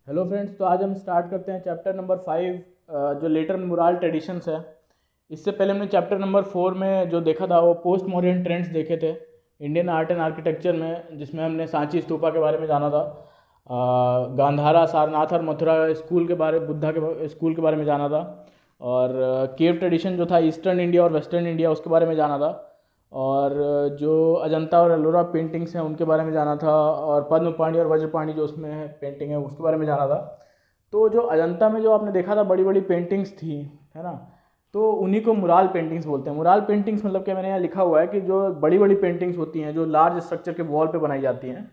Hello friends, तो आज हम स्टार्ट करते हैं चैप्टर नंबर 5 जो लेटर मुराल ट्रेडिशंस है। इससे पहले हमने चैप्टर नंबर 4 में जो देखा था वो पोस्ट मॉडर्न ट्रेंड्स देखे थे इंडियन आर्ट एंड आर्किटेक्चर में, जिसमें हमने सांची स्तूपा के बारे में जाना था, गांधारा, सारनाथ और मथुरा स्कूल के बारे बुद्धा के स्कूल के बारे में जाना था, और केव ट्रेडिशन जो था ईस्टर्न इंडिया और वेस्टर्न इंडिया उसके बारे में जाना था, और जो अजंता और एलोरा पेंटिंग्स हैं उनके बारे में जाना था, और पद्मपाणि और वज्रपाणि जो उसमें है पेंटिंग है उसके बारे में जाना था। तो जो अजंता में जो आपने देखा था बड़ी बड़ी पेंटिंग्स थी, है ना, तो उन्हीं को मुराल पेंटिंग्स बोलते हैं। मुराल पेंटिंग्स मतलब क्या, मैंने यहाँ लिखा हुआ है कि जो बड़ी बड़ी पेंटिंग्स होती हैं जो लार्ज स्ट्रक्चर के वॉल पे बनाई जाती हैं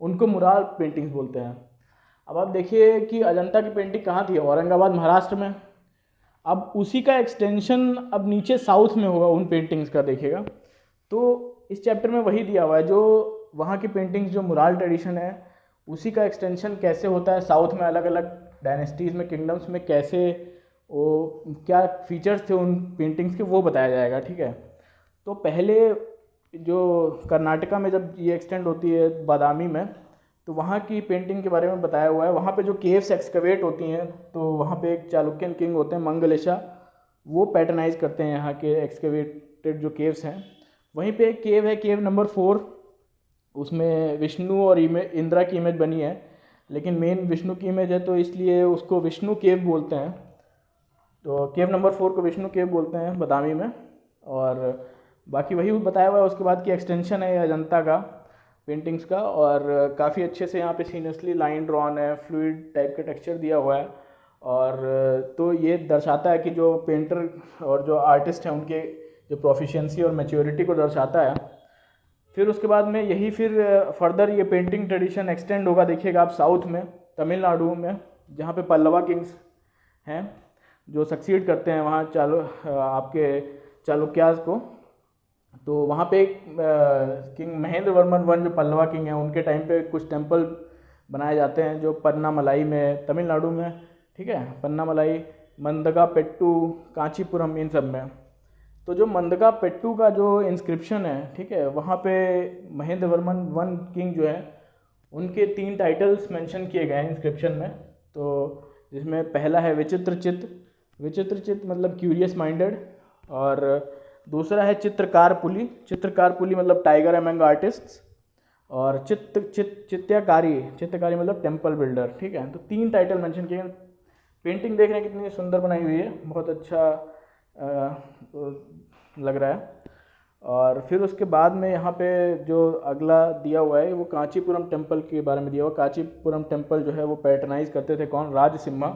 उनको मुराल पेंटिंग्स बोलते हैं। अब आप देखिए कि अजंता की पेंटिंग कहाँ थी, औरंगाबाद महाराष्ट्र में। अब उसी का एक्सटेंशन अब नीचे साउथ में होगा उन पेंटिंग्स का, देखिएगा। तो इस चैप्टर में वही दिया हुआ है, जो वहाँ की पेंटिंग्स जो मुराल ट्रेडिशन है उसी का एक्सटेंशन कैसे होता है साउथ में, अलग अलग डायनेस्टीज़ में, किंगडम्स में कैसे वो क्या फीचर्स थे उन पेंटिंग्स के, वो बताया जाएगा। ठीक है। तो पहले जो कर्नाटका में जब ये एक्सटेंड होती है बादामी में, तो वहाँ की पेंटिंग के बारे में बताया हुआ है। वहाँ पे जो केव्स एक्सकवेट होती हैं, तो वहाँ पे एक चालुक्यन किंग होते हैं मंगलेशा, वो पैटर्नाइज करते हैं यहाँ के एक्सकवेटेड जो केव्स हैं। वहीं पे एक केव है, केव नंबर 4, उसमें विष्णु और इंदिरा की इमेज बनी है, लेकिन मेन विष्णु की इमेज है तो इसलिए उसको विष्णु केव बोलते हैं। तो केव नंबर 4 को विष्णु केव बोलते हैं बादामी में। और बाकी वही बताया हुआ है, उसके बाद की एक्सटेंशन है अजंता का पेंटिंग्स का, और काफ़ी अच्छे से यहाँ पे सीनियसली लाइन ड्रॉन है, फ्लूइड टाइप का टेक्सचर दिया हुआ है। और तो ये दर्शाता है कि जो पेंटर और जो आर्टिस्ट हैं उनके जो प्रोफिशिएंसी और मैच्योरिटी को दर्शाता है। फिर उसके बाद में यही फिर फर्दर ये पेंटिंग ट्रेडिशन एक्सटेंड होगा, देखिएगा आप साउथ में, तमिलनाडु में, जहाँ पे पल्लवा किंग्स हैं जो सक्सीड करते हैं वहाँ आपके चालुक्यास को। तो वहाँ पे एक किंग महेंद्र वर्मन वन जो पल्लवा किंग हैं उनके टाइम पे कुछ टेम्पल बनाए जाते हैं जो पन्नामलाई में, तमिलनाडु में। ठीक है, पन्नामलाई, मंदगा पेट्टू, कांचीपुरम, इन सब में। तो जो मंदगा पेट्टू का जो इंस्क्रिप्शन है, ठीक है, वहाँ पे महेंद्र वर्मन वन किंग जो है उनके 3 टाइटल्स मेंशन किए गए हैं इंस्क्रिप्शन में। तो जिसमें पहला है विचित्र चित्त, विचित्र चित्त मतलब क्यूरियस माइंडेड, और दूसरा है चित्रकार पुली, चित्रकार पुली मतलब टाइगर अमंग आर्टिस्ट्स, और चित्तकारी, चित्रकारी मतलब टेम्पल बिल्डर। ठीक है, तो 3 टाइटल मेंशन किए हैं। पेंटिंग देख रहे हैं कितनी सुंदर बनाई हुई है, बहुत अच्छा लग रहा है। और फिर उसके बाद में यहाँ पे जो अगला दिया हुआ है वो कांचीपुरम टेम्पल के बारे में दिया हुआ। कांचीपुरम टेम्पल जो है वो पैटर्नाइज करते थे कौन, राज सिम्हा।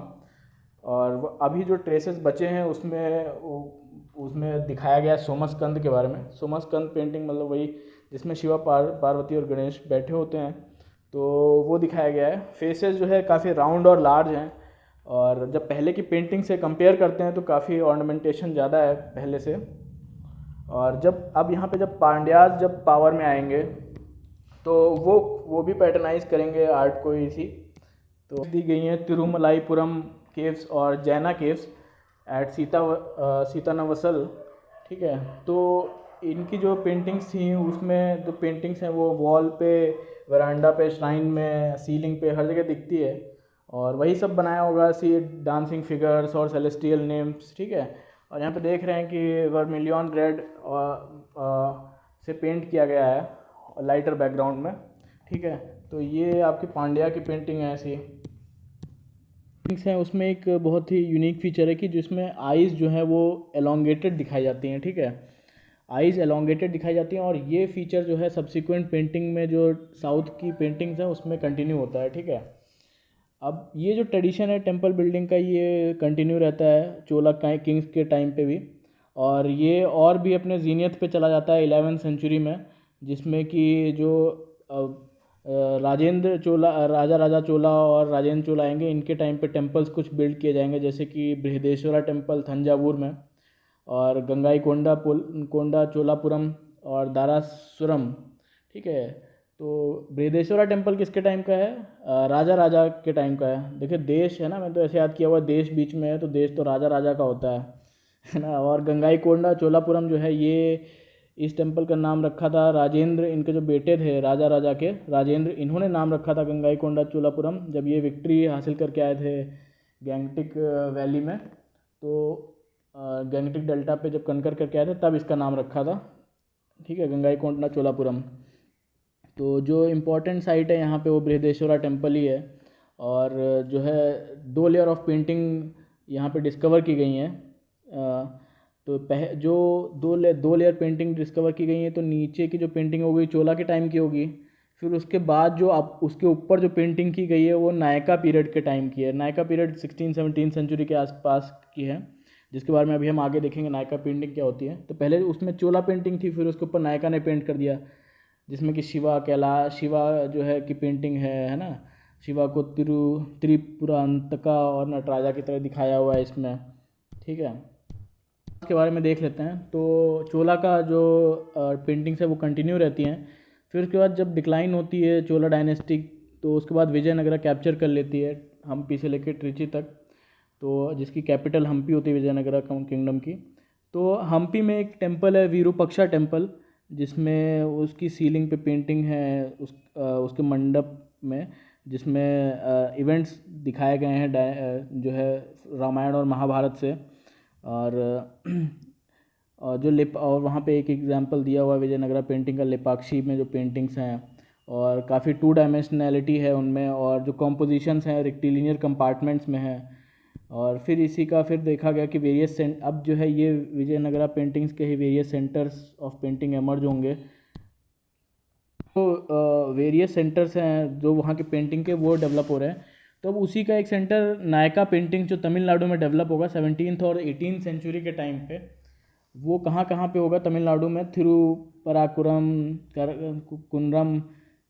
और अभी जो ट्रेसेस बचे हैं उसमें दिखाया गया सोमस्कंद के बारे में। सोमस्कंद पेंटिंग मतलब वही जिसमें शिवा पार्वती और गणेश बैठे होते हैं, तो वो दिखाया गया है। फेसेस जो है काफ़ी राउंड और लार्ज हैं, और जब पहले की पेंटिंग से कंपेयर करते हैं तो काफ़ी ऑर्नामेंटेशन ज़्यादा है पहले से। और जब अब यहाँ पे जब पांड्याज जब पावर में आएंगे तो वो भी पैटर्नाइज करेंगे आर्ट को इसी। तो दी गई हैं तिरुमलाईपुरम केव्स और जैना केव्स एट सीतानवसल। ठीक है, तो इनकी जो पेंटिंग्स थी उसमें जो पेंटिंग्स हैं वो वॉल पे, वरांडा पे, श्राइन में, सीलिंग पे, हर जगह दिखती है। और वही सब बनाया होगा, सी डांसिंग फिगर्स और सेलेस्टियल नेम्स। ठीक है, और यहाँ पे देख रहे हैं कि वर्मिलियन रेड से पेंट किया गया है लाइटर बैकग्राउंड में। ठीक है, तो ये आपकी पांड्या की पेंटिंग है ऐसी पेंटिंग्स हैं। उसमें एक बहुत ही यूनिक फीचर है कि जिसमें आइज़ जो है वो एलोंगेटेड दिखाई जाती हैं। ठीक है, आइज़ एलोंगेटेड दिखाई जाती हैं, और ये फीचर जो है सब्सिक्वेंट पेंटिंग में जो साउथ की पेंटिंग्स हैं उसमें कंटिन्यू होता है। ठीक है, अब ये जो ट्रेडिशन है टेम्पल बिल्डिंग का ये कंटिन्यू रहता है चोला किंग्स के टाइम पे भी, और ये और भी अपने जीनियत पे चला जाता है 11वीं सेंचुरी में, जिसमें कि जो राजेंद्र चोला, राजा राजा चोला और राजेंद्र चोला आएंगे, इनके टाइम पे टेम्पल्स कुछ बिल्ड किए जाएंगे, जैसे कि बृहदेश्वरा टेम्पल थंजावुर में, और गंगाई कोंडा चोलापुरम, और दारासुरम। ठीक है, तो बृहदेश्वरा टेम्पल किसके टाइम का है, राजा राजा के टाइम का है। देखिए देश है ना, मैं तो ऐसे याद किया हुआ, देश बीच में है तो देश तो राजा राजा का होता है ना। और गंगाई कोंडा चोलापुरम जो है ये इस टेम्पल का नाम रखा था राजेंद्र, इनके जो बेटे थे राजा के राजेंद्र, इन्होंने नाम रखा था गंगाईकोंडा चोलापुरम, जब ये विक्ट्री हासिल करके आए थे गैंगटिक वैली में। तो गैंगटिक डेल्टा पे जब कनकर करके आए थे तब इसका नाम रखा था, ठीक है, गंगाईकोंडा चोलापुरम। तो जो इम्पोर्टेंट साइट है यहाँ पे वो बृहदेश्वरा टेम्पल ही है। और जो है 2 लेयर ऑफ पेंटिंग यहाँ पे डिस्कवर की गई हैं। तो जो दो लेयर पेंटिंग डिस्कवर की गई हैं, तो नीचे की जो पेंटिंग होगी चोला के टाइम की होगी, फिर उसके बाद जो अब उसके ऊपर जो पेंटिंग की गई है वो नायका पीरियड के टाइम की है। नायका पीरियड 16-17 सेंचुरी के आसपास की है, जिसके बारे में अभी हम आगे देखेंगे नायका पेंटिंग क्या होती है। तो पहले उसमें चोला पेंटिंग थी, फिर उसके ऊपर नायका ने पेंट कर दिया, जिसमें कि शिवा जो है कि पेंटिंग है ना, शिवा को त्रिपुरांतका और नटराजा की तरह दिखाया हुआ है इसमें, ठीक है। इसके बारे में देख लेते हैं। तो चोला का जो पेंटिंग्स है वो कंटिन्यू रहती हैं। फिर उसके बाद जब डिक्लाइन होती है चोला डायनेस्टिक, तो उसके बाद विजयनगरा कैप्चर कर लेती है हम्पी से लेकर ट्रिची तक, तो जिसकी कैपिटल हम्पी होती है विजयनगरा किंगडम की। तो हम्पी में एक टेम्पल है विरूपक्षा टेम्पल, जिसमें उसकी सीलिंग पे पेंटिंग है उसके मंडप में, जिसमें इवेंट्स दिखाए गए हैं जो है रामायण और महाभारत से। और और वहाँ पे एक एग्जांपल दिया हुआ है विजयनगरा पेंटिंग का, लेपाक्षी में जो पेंटिंग्स हैं, और काफ़ी 2 डायमेंशनैलिटी है उनमें, और जो कॉम्पोजिशंस हैं रेक्टिलिनियर कंपार्टमेंट्स में है। और फिर इसी का फिर देखा गया कि अब जो है ये विजयनगरा पेंटिंग्स के ही various centres of painting emerge होंगे। तो वेरियस सेंटर्स हैं जो वहाँ के पेंटिंग के वो डेवलप हो रहे हैं। तो अब उसी का एक सेंटर नायका पेंटिंग जो तमिलनाडु में डेवलप होगा 17th और 18th सेंचुरी के टाइम पे, वो कहाँ कहाँ पे होगा तमिलनाडु में, थिरुपराकुरम, कुन्नम,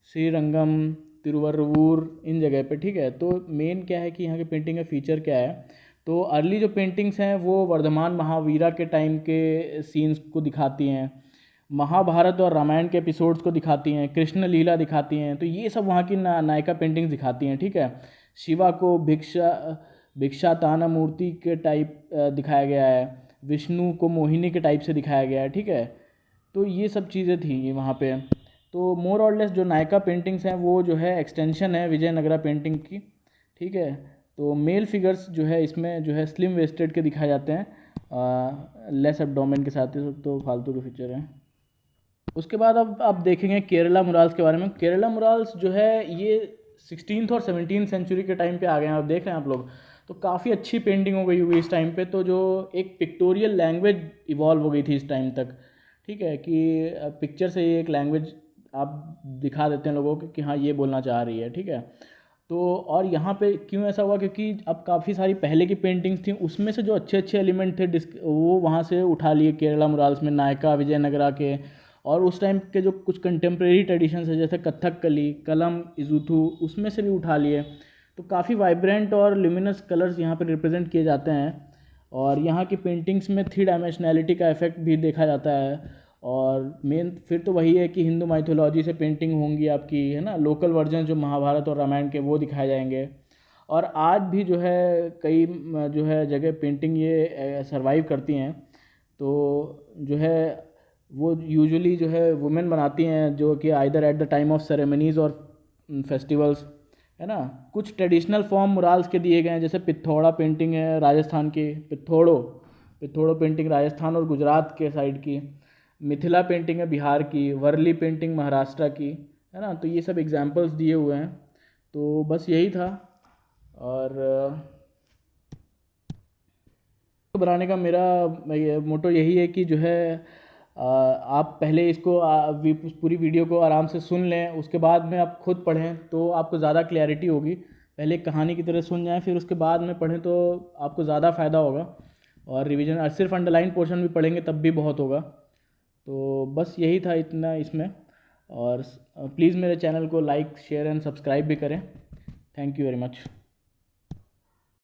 श्रीरंगम, तिरुवरुवूर, इन जगह पे, ठीक है। तो मेन क्या है कि यहाँ के पेंटिंग का फीचर क्या है, तो अर्ली जो पेंटिंग्स हैं वो वर्धमान महावीरा के टाइम के सीन्स को दिखाती हैं, महाभारत और रामायण के एपिसोड्स को दिखाती हैं, कृष्ण लीला दिखाती हैं। तो ये सब वहाँ की नायका पेंटिंग्स दिखाती हैं, ठीक है। शिवा को भिक्षाताना मूर्ति के टाइप दिखाया गया है, विष्णु को मोहिनी के टाइप से दिखाया गया है, ठीक है। तो ये सब चीज़ें थी वहाँ पे। तो मोर और लेस जो नायका पेंटिंग्स हैं वो जो है एक्सटेंशन है विजयनगरा पेंटिंग की, ठीक है। तो मेल फिगर्स जो है इसमें जो है स्लिम वेस्टेड के दिखाए जाते हैं, लेस एब्डोमेन के साथ, ही तो फालतू के फीचर हैं। उसके बाद अब आप देखेंगे केरला मुराल्स के बारे में। केरला मुराल्स जो है ये 16th और 17th सेंचुरी के टाइम पे आ गए हैं, आप देख रहे हैं आप लोग। तो काफ़ी अच्छी पेंटिंग हो गई हुई इस टाइम पे, तो जो एक पिक्टोरियल लैंग्वेज इवॉल्व हो गई थी इस टाइम तक, ठीक है, कि पिक्चर से ही एक लैंग्वेज आप दिखा देते हैं लोगों को कि हाँ ये बोलना चाह रही है, ठीक है। तो और यहाँ पे क्यों ऐसा हुआ, क्योंकि अब काफ़ी सारी पहले की पेंटिंग्स थी, उसमें से जो अच्छे अच्छे एलिमेंट थे वो वहाँ से उठा लिए केरला मुराल्स में, नायका विजयनगरा के। और उस टाइम के जो कुछ कंटेम्प्रेरी ट्रेडिशंस है जैसे कथकली, कलम, इजुथु, उसमें से भी उठा लिए। तो काफ़ी वाइब्रेंट और ल्यूमिनस कलर्स यहाँ पर रिप्रेजेंट किए जाते हैं। और यहाँ की पेंटिंग्स में 3 डायमेंशनैलिटी का इफेक्ट भी देखा जाता है। और मेन फिर तो वही है कि हिंदू माइथोलॉजी से पेंटिंग होंगी आपकी, है ना, लोकल वर्जन जो महाभारत और रामायण के वो दिखाए जाएंगे। और आज भी जो है कई जो है जगह पेंटिंग ये सरवाइव करती हैं। तो जो है वो यूजुअली जो है वुमेन बनाती हैं, जो कि either at the time of ceremonies और फेस्टिवल्स, है ना। कुछ ट्रेडिशनल फॉर्म मुराल्स के दिए गए हैं, जैसे पिथौड़ा पेंटिंग है राजस्थान की, पिथौड़ो पेंटिंग राजस्थान और गुजरात के साइड की, मिथिला पेंटिंग है बिहार की, वर्ली पेंटिंग महाराष्ट्र की, है ना। तो ये सब एग्जांपल्स दिए हुए हैं। तो बस यही था। और बनाने का मेरा मोटो यही है कि जो है आप पहले इसको पूरी वीडियो को आराम से सुन लें, उसके बाद में आप खुद पढ़ें तो आपको ज़्यादा क्लैरिटी होगी। पहले एक कहानी की तरह सुन जाएं, फिर उसके बाद में पढ़ें तो आपको ज़्यादा फ़ायदा होगा। और रिवीजन सिर्फ अंडरलाइन पोर्शन भी पढ़ेंगे तब भी बहुत होगा। तो बस यही था इतना इसमें। और प्लीज़ मेरे चैनल को लाइक, शेयर एंड सब्सक्राइब भी करें। Thank you very much.